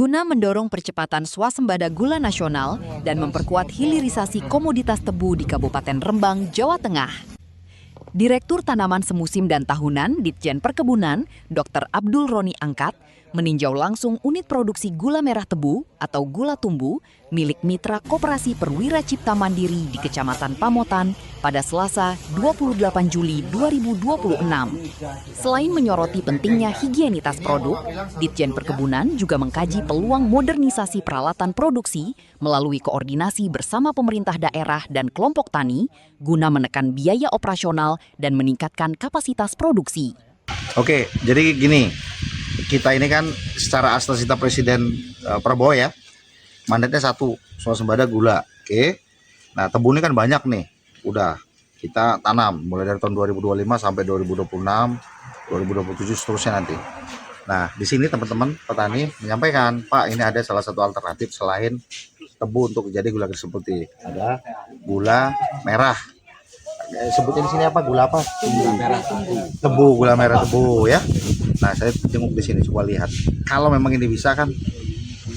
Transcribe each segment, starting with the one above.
Guna mendorong percepatan swasembada gula nasional dan memperkuat hilirisasi komoditas tebu di Kabupaten Rembang, Jawa Tengah. Direktur Tanaman Semusim dan Tahunan Ditjen Perkebunan, Dr. Abdul Roni Angkat, meninjau langsung unit produksi gula merah tebu atau gula tumbu milik Mitra Koperasi Perwira Cipta Mandiri di Kecamatan Pamotan pada Selasa 28 Juli 2026. Selain menyoroti pentingnya higienitas produk, Ditjen Perkebunan juga mengkaji peluang modernisasi peralatan produksi melalui koordinasi bersama pemerintah daerah dan kelompok tani guna menekan biaya operasional dan meningkatkan kapasitas produksi. Oke, jadi gini, kita ini kan secara asasita Presiden Prabowo ya, mandatnya satu, swasembada gula. Oke, nah tebu ini kan banyak nih, udah kita tanam mulai dari tahun 2025 sampai 2026, 2027 seterusnya nanti. Nah di sini teman-teman petani menyampaikan, Pak ini ada salah satu alternatif selain tebu untuk jadi gula putih, ada gula merah. Sebutnya di sini apa? Gula apa? Gula merah tebu, gula merah tebu ya. Nah, saya jenguk di sini coba lihat. Kalau memang ini bisa kan,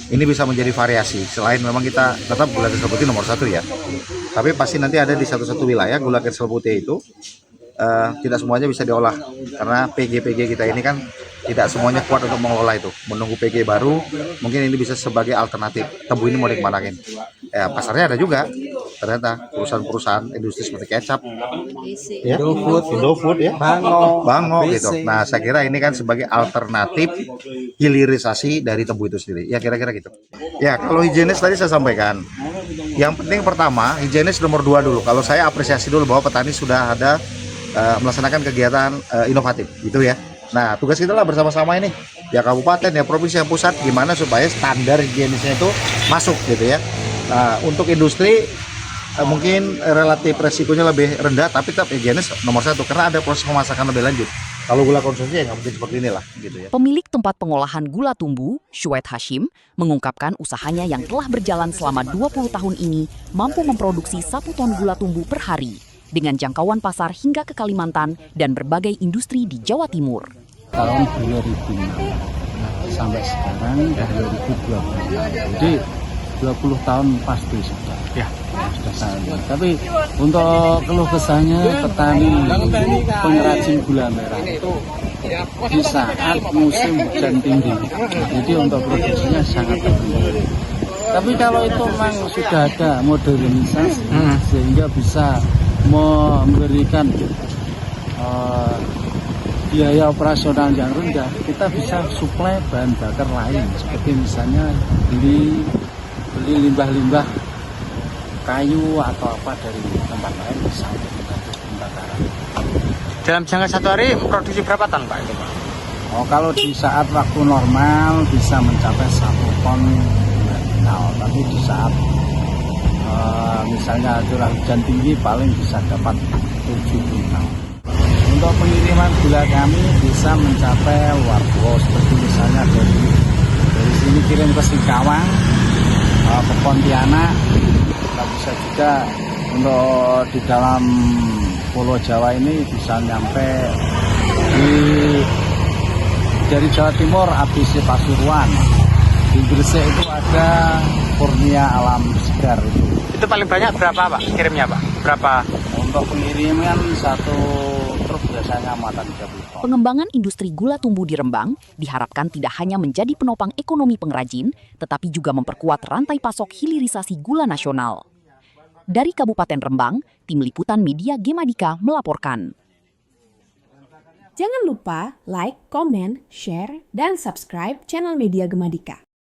ini bisa menjadi variasi. Selain memang kita tetap gula kristal putih nomor satu ya. Tapi pasti nanti ada di satu-satu wilayah gula kristal putih itu tidak semuanya bisa diolah karena PG kita ini kan tidak semuanya kuat untuk mengelola itu. Menunggu PG baru, mungkin ini bisa sebagai alternatif. Tebu ini mau dikemanakin? Ya pasarnya ada juga. Ternyata perusahaan-perusahaan industri seperti kecap, ya, Indofood, ya, Bango gitu. Nah, saya kira ini kan sebagai alternatif hilirisasi dari tebu itu sendiri. Ya kira-kira gitu. Ya kalau higienis tadi saya sampaikan. Yang penting pertama higienis nomor 2 dulu. Kalau saya apresiasi dulu bahwa petani sudah ada melaksanakan kegiatan inovatif, gitu ya. Nah tugas kita lah bersama-sama ini ya kabupaten ya provinsi yang pusat gimana supaya standar higienisnya itu masuk gitu ya. Nah untuk industri mungkin relatif resikonya lebih rendah tapi tetap higienis nomor 1 karena ada proses pemasakan lebih lanjut. Kalau gula konsumsi ya nggak mungkin seperti inilah gitu ya. Pemilik tempat pengolahan gula tumbu, Syuet Hashim, mengungkapkan usahanya yang telah berjalan selama 20 tahun ini mampu memproduksi 1 ton gula tumbu per hari dengan jangkauan pasar hingga ke Kalimantan dan berbagai industri di Jawa Timur. Tahun 2006 sampai sekarang 2020. Jadi 20 tahun pasti sudah. Ya, sudah sangat. Tapi untuk keluh kesahnya petani pengrajin gula merah itu di saat musim hujan tinggi. Jadi untuk produksinya sangat tinggi. Tapi kalau itu memang sudah ada modernisasi sehingga bisa memberikan biaya operasional yang rendah, kita bisa suplai bahan bakar lain seperti misalnya beli limbah-limbah kayu atau apa dari tempat lain bisa untuk pembakaran. Dalam jangka 1 hari produksi berapa ton Pak itu Pak? Oh kalau di saat waktu normal bisa mencapai 1 ton nah, tapi di saat misalnya curah hujan tinggi paling bisa dapat 7 kuintal. Untuk pengiriman gula kami bisa mencapai luar pulau seperti misalnya dari sini kirim ke Singkawang, ke Pontianak, kita bisa juga untuk di dalam Pulau Jawa ini bisa nyampe dari Jawa Timur ABC Pasuruan, di Gresik itu ada Kurnia Alam Segar itu. Itu paling banyak berapa Pak kirimnya Pak? Berapa? Untuk pengiriman 1 truk biasanya muatan 30 ton. Pengembangan industri gula tumbu di Rembang diharapkan tidak hanya menjadi penopang ekonomi pengrajin, tetapi juga memperkuat rantai pasok hilirisasi gula nasional. Dari Kabupaten Rembang, Tim Liputan Media Gemadika melaporkan. Jangan lupa like, komen, share, dan subscribe channel Media Gemadika.